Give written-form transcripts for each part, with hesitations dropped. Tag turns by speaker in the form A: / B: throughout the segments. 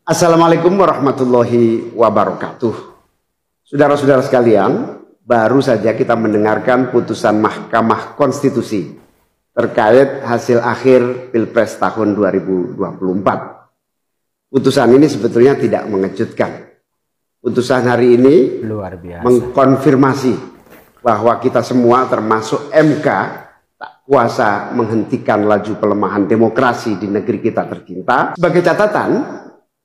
A: Assalamualaikum warahmatullahi wabarakatuh. Saudara-saudara sekalian, baru saja kita mendengarkan putusan Mahkamah Konstitusi terkait hasil akhir Pilpres tahun 2024. Putusan ini sebetulnya tidak mengejutkan. Putusan hari ini
B: luar biasa,
A: mengkonfirmasi bahwa kita semua termasuk MK tak kuasa menghentikan laju pelemahan demokrasi di negeri kita tercinta. Sebagai catatan,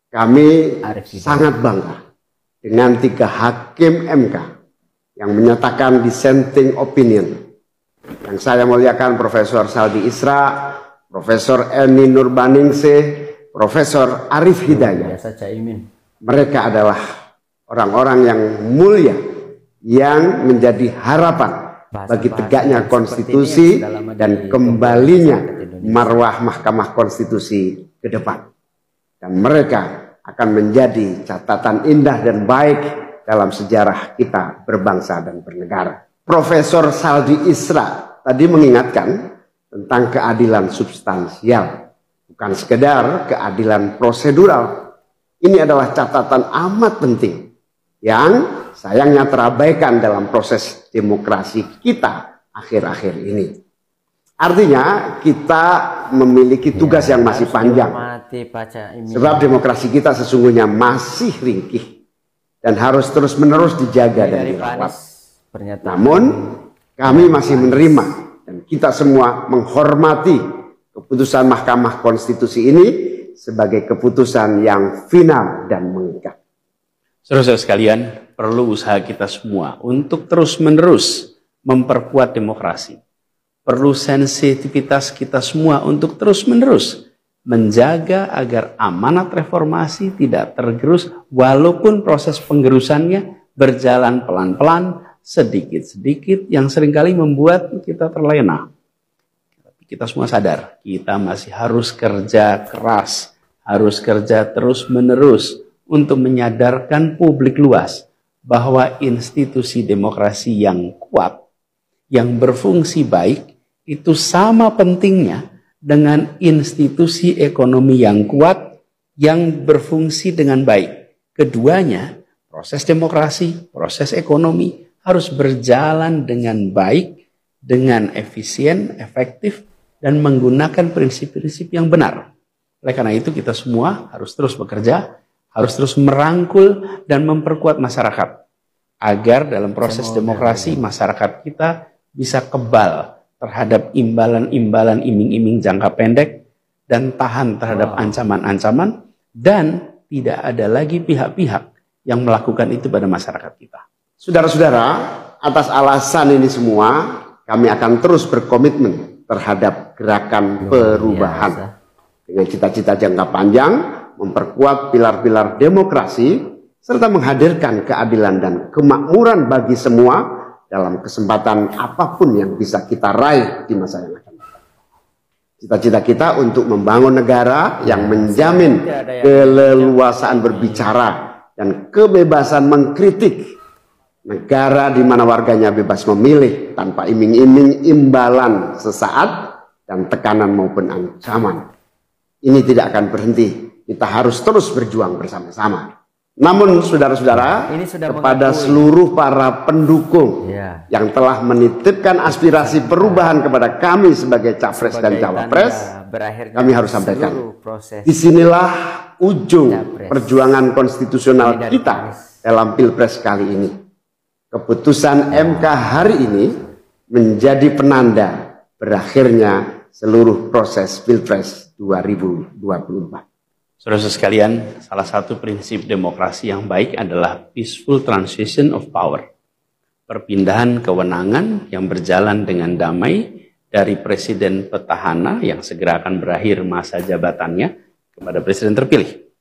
A: kami sangat bangga dengan 3 hakim MK yang menyatakan dissenting opinion. Yang saya muliakan Profesor Saldi Isra, Profesor Eni Nurbaningsih, Profesor Arif Hidayat. Mereka adalah orang-orang yang mulia yang menjadi harapan bagi tegaknya konstitusi dan kembalinya marwah Mahkamah Konstitusi ke depan. Dan mereka akan menjadi catatan indah dan baik dalam sejarah kita berbangsa dan bernegara. Profesor Saldi Isra tadi mengingatkan tentang keadilan substansial, bukan sekedar keadilan prosedural. Ini adalah catatan amat penting yang sayangnya terabaikan dalam proses demokrasi kita akhir-akhir ini. Artinya kita memiliki tugas yang masih panjang. Sebab demokrasi kita sesungguhnya masih ringkih dan harus terus-menerus dijaga dan dirawat. Namun kami masih menerima dan kita semua menghormati keputusan Mahkamah Konstitusi ini sebagai keputusan yang final dan mengikat.
C: Saudara-saudara sekalian, perlu usaha kita semua untuk terus-menerus memperkuat demokrasi. Perlu sensitivitas kita semua untuk terus-menerus menjaga agar amanat reformasi tidak tergerus walaupun proses penggerusannya berjalan pelan-pelan, sedikit-sedikit yang seringkali membuat kita terlena. Tapi kita semua sadar, kita masih harus kerja keras, harus kerja terus-menerus untuk menyadarkan publik luas bahwa institusi demokrasi yang kuat, yang berfungsi baik, itu sama pentingnya dengan institusi ekonomi yang kuat, yang berfungsi dengan baik. Keduanya, proses demokrasi, proses ekonomi, harus berjalan dengan baik, dengan efisien, efektif, dan menggunakan prinsip-prinsip yang benar. Oleh karena itu kita semua harus terus bekerja, harus terus merangkul dan memperkuat masyarakat. Agar dalam proses demokrasi masyarakat kita bisa kebal terhadap imbalan-imbalan iming-iming jangka pendek dan tahan terhadap ancaman-ancaman dan tidak ada lagi pihak-pihak yang melakukan itu pada masyarakat kita.
A: Saudara-saudara, atas alasan ini semua kami akan terus berkomitmen terhadap gerakan perubahan dengan cita-cita jangka panjang, memperkuat pilar-pilar demokrasi serta menghadirkan keadilan dan kemakmuran bagi semua dalam kesempatan apapun yang bisa kita raih di masa yang akan datang. Cita-cita kita untuk membangun negara yang menjamin keleluasaan berbicara dan kebebasan mengkritik. Negara di mana warganya bebas memilih tanpa iming-iming imbalan sesaat dan tekanan maupun ancaman. Ini tidak akan berhenti. Kita harus terus berjuang bersama-sama. Namun saudara-saudara, kepada seluruh para pendukung yang telah menitipkan aspirasi perubahan kepada kami sebagai capres dan cawapres, kami harus sampaikan, disinilah ujung perjuangan konstitusional kita dalam Pilpres kali ini. Keputusan MK hari ini menjadi penanda berakhirnya seluruh proses Pilpres 2024.
C: Saudara sekalian, salah satu prinsip demokrasi yang baik adalah peaceful transition of power. Perpindahan kewenangan yang berjalan dengan damai dari presiden petahana yang segera akan berakhir masa jabatannya kepada presiden terpilih.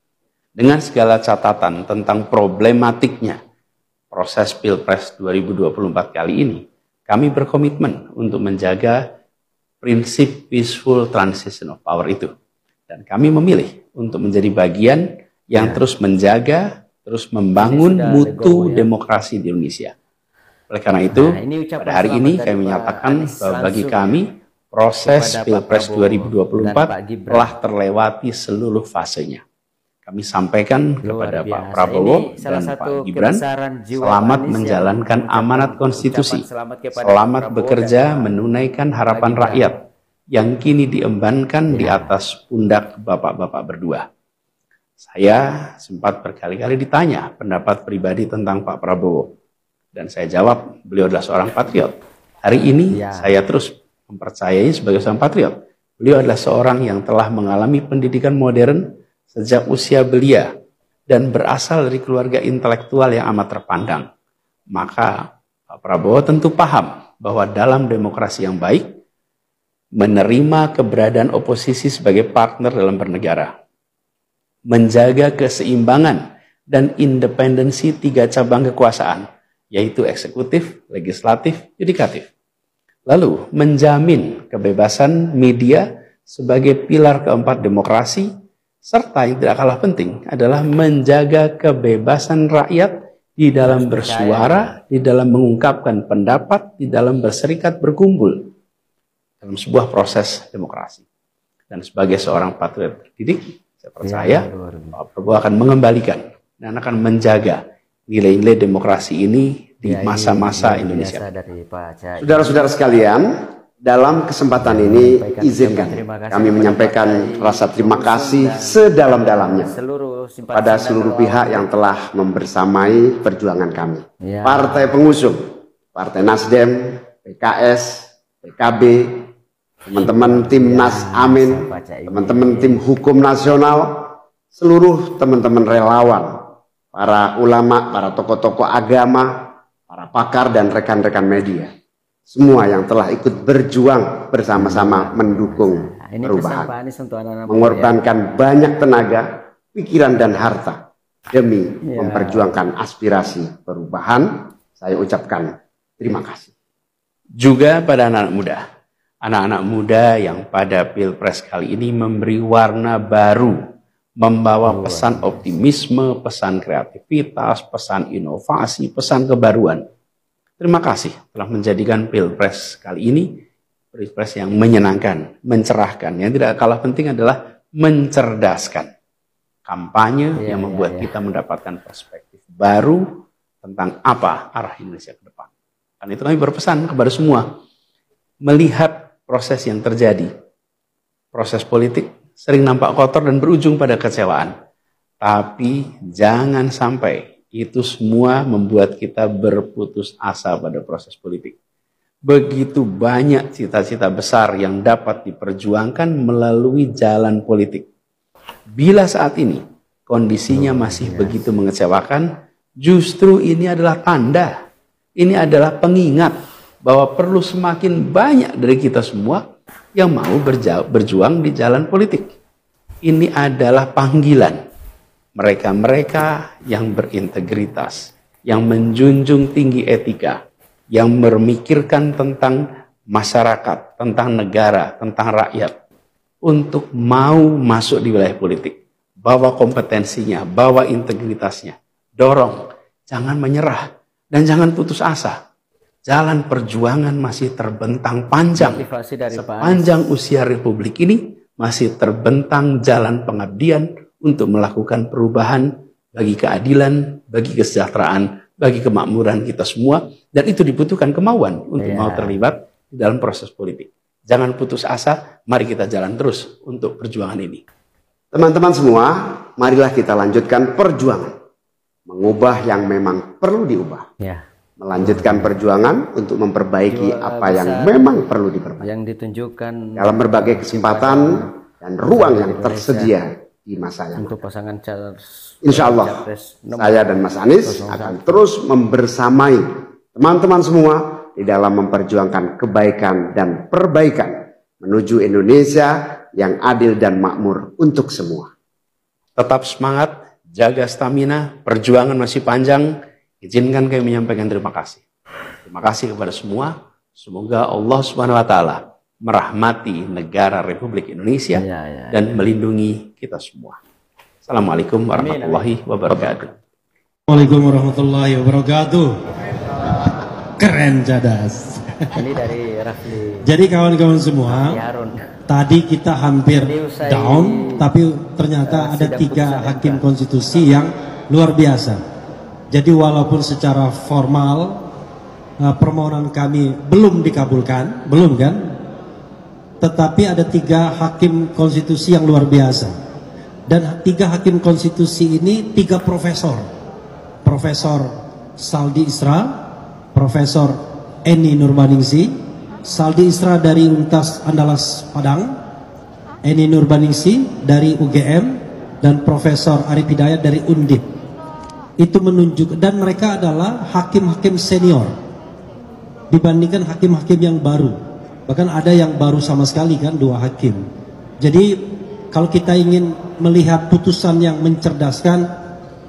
C: Dengan segala catatan tentang problematiknya proses Pilpres 2024 kali ini, kami berkomitmen untuk menjaga prinsip peaceful transition of power itu. Dan kami memilih untuk menjadi bagian yang terus menjaga, terus membangun mutu demokrasi di Indonesia. Oleh karena itu, pada hari ini kami menyatakan bahwa bagi kami, proses Pilpres 2024 telah terlewati seluruh fasenya. kami sampaikan kepada Pak Prabowo dan Pak Gibran, selamat menjalankan amanat konstitusi, selamat bekerja menunaikan harapan rakyat yang kini diembankan di atas pundak bapak-bapak berdua. Saya sempat berkali-kali ditanya pendapat pribadi tentang Pak Prabowo, dan saya jawab, beliau adalah seorang patriot. Hari ini saya terus mempercayai sebagai seorang patriot. Beliau adalah seorang yang telah mengalami pendidikan modern sejak usia belia dan berasal dari keluarga intelektual yang amat terpandang. Maka Pak Prabowo tentu paham bahwa dalam demokrasi yang baik, menerima keberadaan oposisi sebagai partner dalam bernegara, menjaga keseimbangan dan independensi 3 cabang kekuasaan, yaitu eksekutif, legislatif, yudikatif. Lalu menjamin kebebasan media sebagai pilar keempat demokrasi, serta yang tidak kalah penting adalah menjaga kebebasan rakyat di dalam bersuara, di dalam mengungkapkan pendapat, di dalam berserikat berkumpul dalam sebuah proses demokrasi. Dan sebagai seorang patriot terdidik, saya percaya Pak Prabowo akan mengembalikan dan akan menjaga nilai-nilai demokrasi ini di masa-masa Indonesia.
A: Saudara-saudara sekalian, dalam kesempatan ini izinkan kami menyampaikan rasa terima kasih sedalam-dalamnya pada seluruh pihak yang telah membersamai perjuangan kami. Partai pengusung, Partai Nasdem, PKS, PKB, teman-teman Timnas Amin, teman-teman tim hukum nasional, seluruh teman-teman relawan, para ulama, para tokoh-tokoh agama, para pakar dan rekan-rekan media. Semua yang telah ikut berjuang bersama-sama mendukung perubahan, mengorbankan banyak tenaga, pikiran dan harta demi memperjuangkan aspirasi perubahan. Saya ucapkan terima kasih.
C: Juga pada anak-anak muda yang pada Pilpres kali ini memberi warna baru, membawa pesan optimisme, pesan kreativitas, pesan inovasi, pesan kebaruan. Terima kasih telah menjadikan Pilpres kali ini Pilpres yang menyenangkan, mencerahkan. Yang tidak kalah penting adalah mencerdaskan. Kampanye yang membuat kita mendapatkan perspektif baru tentang apa arah Indonesia ke depan. Karena itu kami berpesan kepada semua, melihat proses yang terjadi. Proses politik sering nampak kotor dan berujung pada kecewaan. Tapi jangan sampai itu semua membuat kita berputus asa pada proses politik. Begitu banyak cita-cita besar yang dapat diperjuangkan melalui jalan politik. Bila saat ini kondisinya masih begitu mengecewakan, justru ini adalah tanda, ini adalah pengingat bahwa perlu semakin banyak dari kita semua yang mau berjuang di jalan politik. Ini adalah panggilan mereka-mereka yang berintegritas, yang menjunjung tinggi etika, yang memikirkan tentang masyarakat, tentang negara, tentang rakyat, untuk mau masuk di wilayah politik. Bawa kompetensinya, bawa integritasnya, dorong, jangan menyerah, dan jangan putus asa. Jalan perjuangan masih terbentang panjang. Sepanjang usia Republik ini masih terbentang jalan pengabdian untuk melakukan perubahan bagi keadilan, bagi kesejahteraan, bagi kemakmuran kita semua. Dan itu dibutuhkan kemauan untuk mau terlibat di dalam proses politik. Jangan putus asa, mari kita jalan terus untuk perjuangan ini.
A: Teman-teman semua, marilah kita lanjutkan perjuangan. Mengubah yang memang perlu diubah. Melanjutkan perjuangan untuk memperbaiki apa yang memang perlu diperbaiki.
B: Yang ditunjukkan
A: dalam berbagai kesempatan dan ruang yang tersedia di masa yang
B: untuk pasangan
A: insya Allah saya dan Mas Anies akan terus membersamai teman-teman semua di dalam memperjuangkan kebaikan dan perbaikan menuju Indonesia yang adil dan makmur untuk semua.
C: Tetap semangat, jaga stamina, perjuangan masih panjang. Izinkan kami menyampaikan terima kasih. Terima kasih kepada semua. Semoga Allah SWT merahmati negara Republik Indonesia dan melindungi kita semua. Assalamualaikum warahmatullahi wabarakatuh.
D: Waalaikumsalam warahmatullahi wabarakatuh. Keren, Cadas.
B: Ini dari Rafli.
D: Jadi kawan-kawan semua,
B: Harun.
D: tadi kita hampir down, tapi ternyata ada 3 hakim konstitusi yang luar biasa. Jadi walaupun secara formal permohonan kami belum dikabulkan, belum kan? Tetapi ada 3 hakim konstitusi yang luar biasa. Dan 3 hakim konstitusi ini 3 profesor. Profesor Saldi Isra, Profesor Eni Nurbaningsi. Saldi Isra dari Universitas Andalas Padang, Eni Nurbaningsi dari UGM, dan Profesor Arif Hidayat dari Undip. Itu menunjuk, dan mereka adalah hakim-hakim senior dibandingkan hakim-hakim yang baru. Bahkan ada yang baru sama sekali kan, 2 hakim. Jadi kalau kita ingin melihat putusan yang mencerdaskan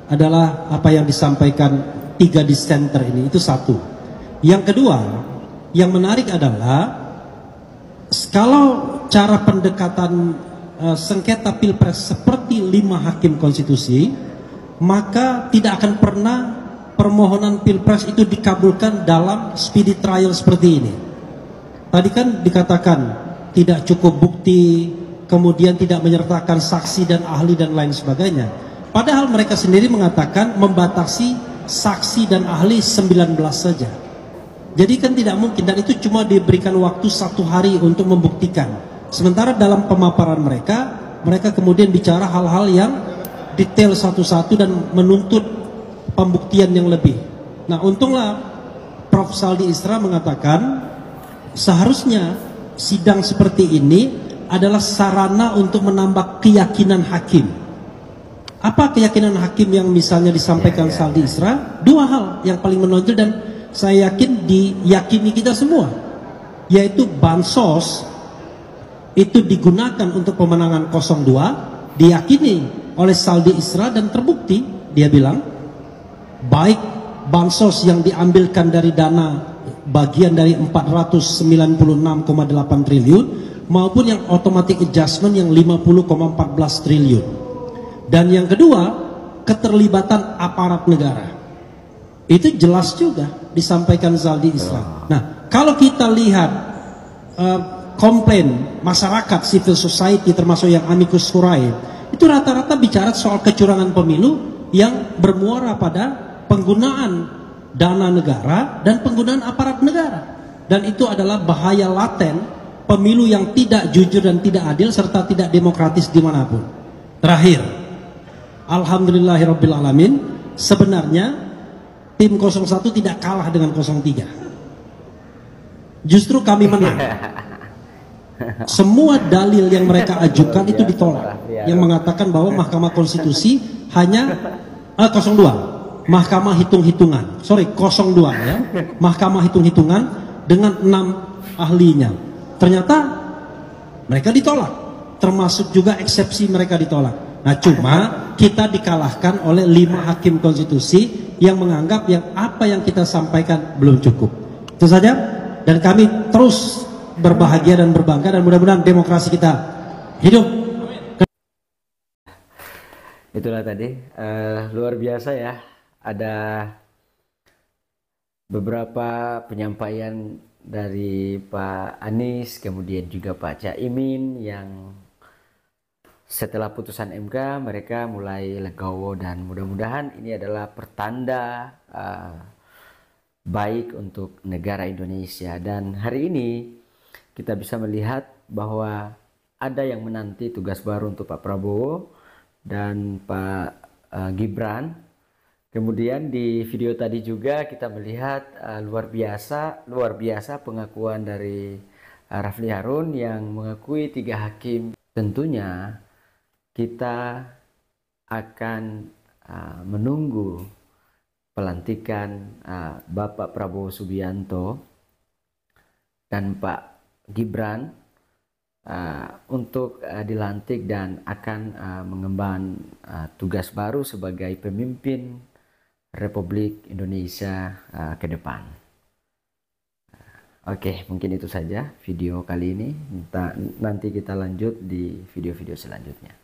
D: adalah apa yang disampaikan 3 dissenter ini, itu satu. Yang kedua, yang menarik adalah kalau cara pendekatan sengketa pilpres seperti 5 hakim konstitusi, maka tidak akan pernah permohonan pilpres itu dikabulkan dalam speedy trial seperti ini. Tadi kan dikatakan tidak cukup bukti, kemudian tidak menyertakan saksi dan ahli dan lain sebagainya. Padahal mereka sendiri mengatakan membatasi saksi dan ahli 19 saja. Jadi kan tidak mungkin, dan itu cuma diberikan waktu 1 hari untuk membuktikan. Sementara dalam pemaparan mereka kemudian bicara hal-hal yang detail satu-satu dan menuntut pembuktian yang lebih. Nah, untunglah Prof. Saldi Isra mengatakan seharusnya sidang seperti ini adalah sarana untuk menambah keyakinan hakim. Apa keyakinan hakim yang misalnya disampaikan Saldi Isra? 2 hal yang paling menonjol dan saya yakin diyakini kita semua, yaitu bansos itu digunakan untuk pemenangan 02, diyakini oleh Saldi Isra dan terbukti. Dia bilang baik bansos yang diambilkan dari dana bagian dari 496,8 triliun maupun yang automatic adjustment yang 50,14 triliun. Dan yang kedua, keterlibatan aparat negara. Itu jelas juga disampaikan Saldi Isra. Nah, kalau kita lihat komplain masyarakat, civil society termasuk yang amicus curiae, itu rata-rata bicara soal kecurangan pemilu yang bermuara pada penggunaan dana negara dan penggunaan aparat negara. Dan itu adalah bahaya laten pemilu yang tidak jujur dan tidak adil serta tidak demokratis dimanapun. Terakhir, alhamdulillahirrabbilalamin, sebenarnya tim 01 tidak kalah dengan 03. Justru kami menang. Semua dalil yang mereka ajukan itu ditolak, yang mengatakan bahwa Mahkamah Konstitusi hanya 02, Mahkamah hitung-hitungan, 02 ya, Mahkamah hitung-hitungan dengan 6 ahlinya. Ternyata mereka ditolak, termasuk juga eksepsi mereka ditolak. Nah, cuma kita dikalahkan oleh 5 hakim konstitusi yang menganggap yang apa yang kita sampaikan belum cukup. Itu saja, dan kami terus berbahagia dan berbangga, dan mudah-mudahan demokrasi kita hidup.
B: Itulah tadi luar biasa ya, ada beberapa penyampaian dari Pak Anies, kemudian juga Pak Caimin, yang setelah putusan MK mereka mulai legowo, dan mudah-mudahan ini adalah pertanda baik untuk negara Indonesia. Dan hari ini kita bisa melihat bahwa ada yang menanti tugas baru untuk Pak Prabowo dan Pak Gibran. Kemudian di video tadi juga kita melihat luar biasa pengakuan dari Rafli Harun yang mengakui 3 hakim. Tentunya kita akan menunggu pelantikan Bapak Prabowo Subianto dan Pak Gibran untuk dilantik dan akan mengemban tugas baru sebagai pemimpin Republik Indonesia ke depan. Oke, mungkin itu saja video kali ini. Nanti kita lanjut di video-video selanjutnya.